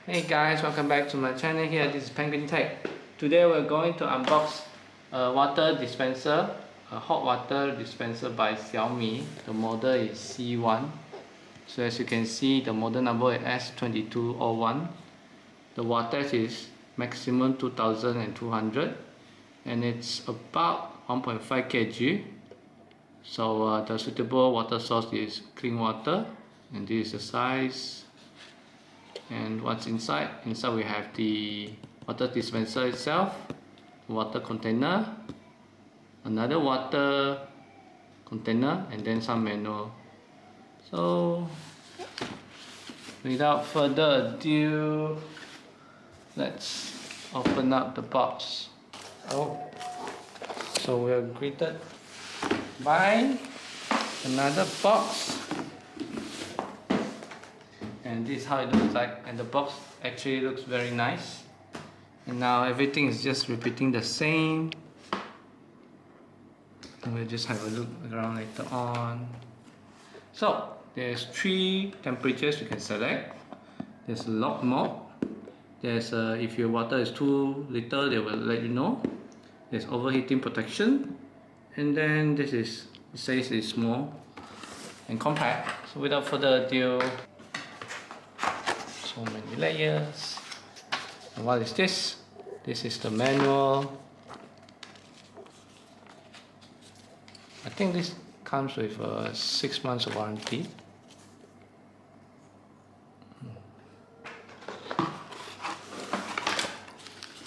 Hey guys, welcome back to my channel here. This is Penguin Tech. Today we're going to unbox a water dispenser, a hot water dispenser by Xiaomi. The model is C1. So as you can see, the model number is S2201. The wattage is maximum 2200 and it's about 1.5 kg. So the suitable water source is clean water, and this is the size. And what's inside? Inside we have the water dispenser itself, water container, another water container, and then some manual. So without further ado, let's open up the box. So we are greeted by another box. And this is how it looks like, and the box actually looks very nice. And now everything is just repeating the same, and we'll just have a look around later on. So there's 3 temperatures you can select. There's a lock mode, there's if your water is too little, they will let you know. There's overheating protection, and then this is, it says it's small and compact. So without further ado, so many layers. And what is this? This is the manual. I think this comes with 6 months of warranty.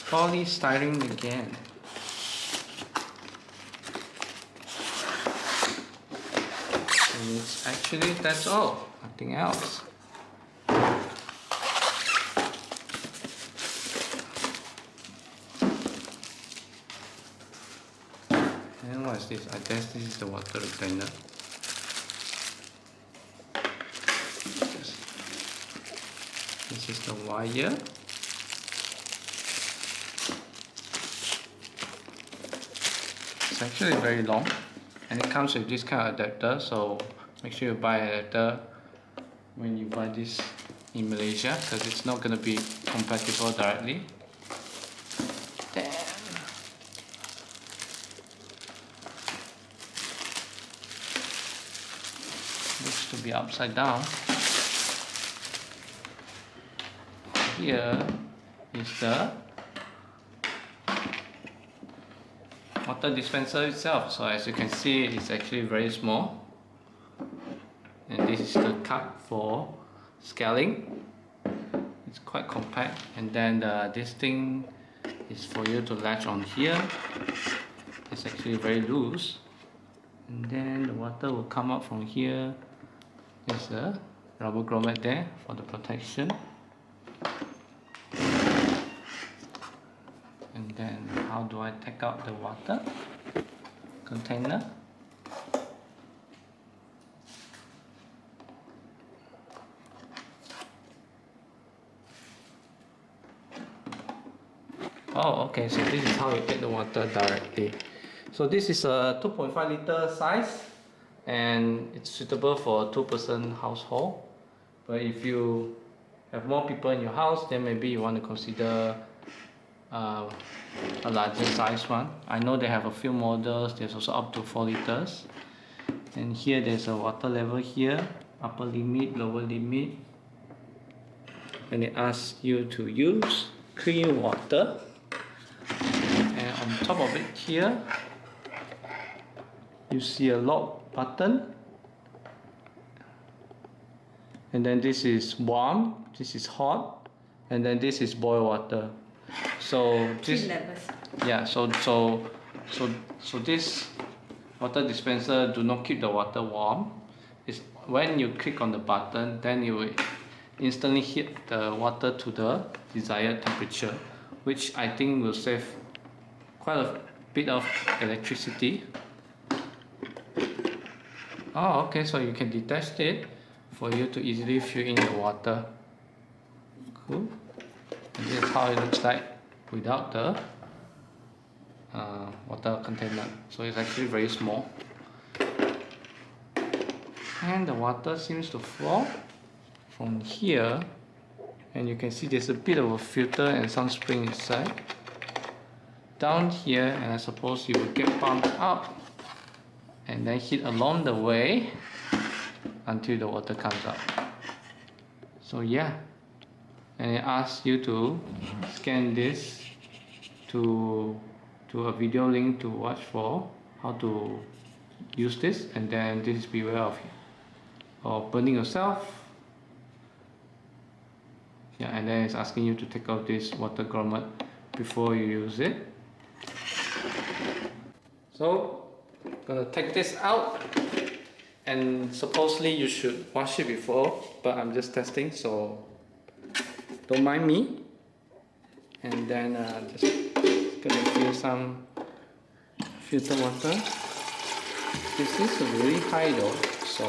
Polystyrene again. And it's actually, that's all, nothing else. And what is this? I guess this is the water retainer. This is the wire. It's actually very long, and it comes with this kind of adapter, so make sure you buy an adapter when you buy this in Malaysia, because it's not going to be compatible directly. Looks to be upside down. Here is the water dispenser itself. So as you can see, it's actually very small, and this is the cup for scaling. It's quite compact, and then this thing is for you to latch on here. It's actually very loose, and then the water will come out from here. There's a rubber grommet there for the protection. And then how do I take out the water container? Oh, okay, so this is how you get the water directly. So this is a 2.5 liter size, and it's suitable for a 2-person household. But if you have more people in your house, then maybe you want to consider a larger size one. I know they have a few models. There's also up to 4 liters. And here there's a water level here, upper limit, lower limit, and it asks you to use clean water. And on top of it here, you see a lock button, and then this is warm, this is hot, and then this is boil water. So this, yeah, so this water dispenser do not keep the water warm. It's when you click on the button, then it will instantly heat the water to the desired temperature, which I think will save quite a bit of electricity. Oh, okay, so you can detach it for you to easily fill in the water. Cool. And this is how it looks like without the water container. So it's actually very small. And the water seems to flow from here and you can see there's a bit of a filter and some spring inside. Down here, and I suppose you will get pumped up and then hit along the way until the water comes up. So yeah, and it asks you to scan this to a video link to watch for how to use this, and then this is beware of burning yourself. Yeah, and then it's asking you to take out this water grommet before you use it. So I'm gonna take this out, and supposedly you should wash it before, but I'm just testing, so don't mind me. And then just gonna fill some filter water. This is really high though, so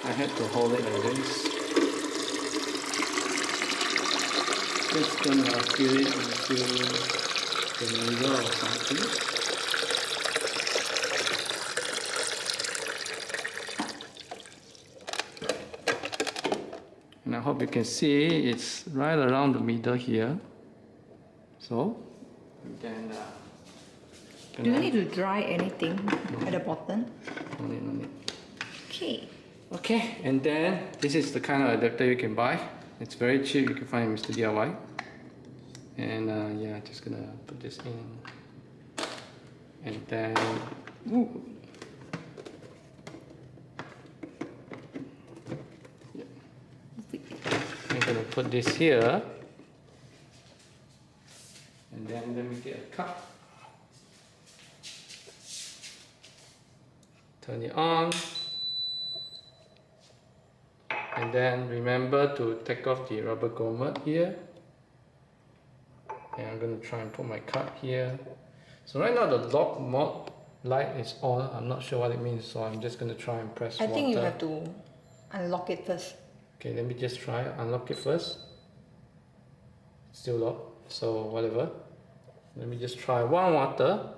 I had to hold it like this. Just gonna fill it into the middle or something. And I hope you can see it's right around the middle here. So, and then do you need to dry anything at the bottom? No need. Okay. Okay, and then this is the kind of adapter you can buy. It's very cheap, you can find in Mr. DIY. And yeah, just gonna put this in. And then, ooh. Yeah. I'm gonna put this here. And then let me get a cup. Turn it on. And then remember to take off the rubber grommet here. And I'm going to try and put my cup here. So right now the lock mode light is on. I'm not sure what it means, so I'm just going to try and press water. I think you have to unlock it first. Okay, let me just try unlock it first. Still locked, so whatever. Let me just try warm water.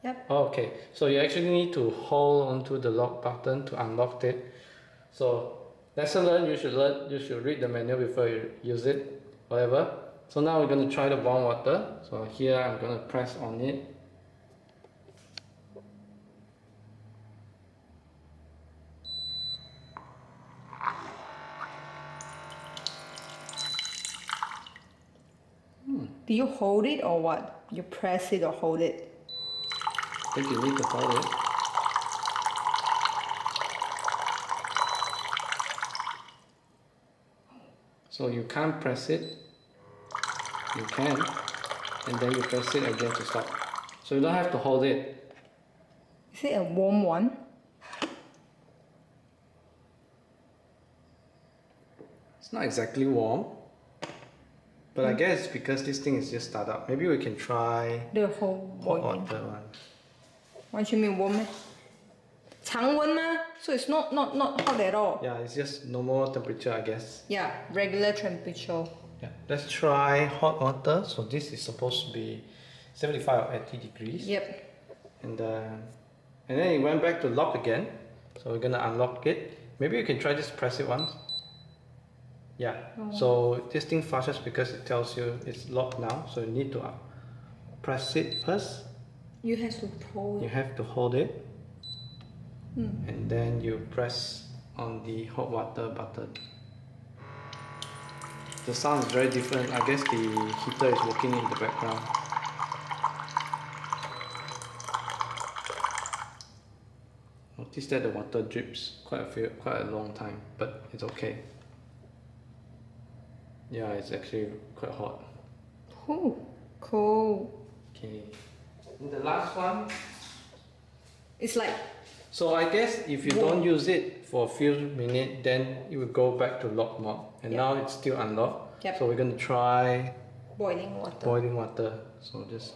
Yep. Okay, so you actually need to hold onto the lock button to unlock it. So lesson learned, you should read the manual before you use it, whatever. So now we're going to try the warm water. So here I'm going to press on it. Do you hold it or what? You press it or hold it? I think you need to hold it. So you can't press it. You can, and then you press it again to stop. So you don't have to hold it. Is it a warm one? It's not exactly warm, but I guess because this thing is just started up, maybe we can try the whole hot boiling. water one. What you mean warm? 常温 吗? So it's not hot at all. Yeah, it's just normal temperature, I guess. Yeah, regular temperature. Yeah, let's try hot water. So this is supposed to be 75 or 80 degrees. Yep. And then it went back to lock again. So we're gonna unlock it. Maybe you can try just press it once. Yeah. So this thing flashes because it tells you it's locked now. So you need to press it first. You have to hold You it. have to hold it. And then you press on the hot water button. The sound is very different. I guess the heater is working in the background. Notice that the water drips quite a long time, but it's okay. Yeah, it's actually quite hot. Ooh, cool. Okay. And the last one. It's like So I guess if you don't use it for a few minutes, then it will go back to lock mode. And Yep. now it's still unlocked. Yep. So we're going to try boiling water. boiling water. So just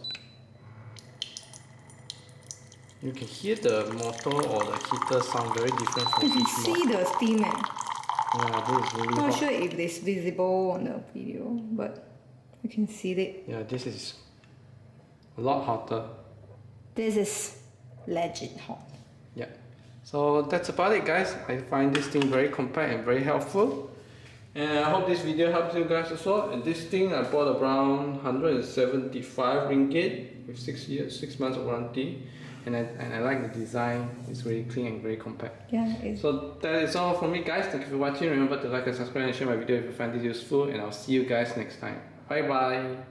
you can hear the motor or the heater sound very different from You can each see mode. the steam. Yeah, this is really Not hot. sure if it's visible on the video, but you can see it. Yeah, this is a lot hotter. This is legit hot. Yeah. So that's about it, guys. I find this thing very compact and very helpful. And I hope this video helps you guys as well. And this thing I bought around 175 ringgit with 6 months of warranty. And I like the design. It's very clean and very compact. Yeah, it's So that is all from me, guys. Thank you for watching. Remember to like and subscribe and share my video if you find it useful. And I'll see you guys next time. Bye bye.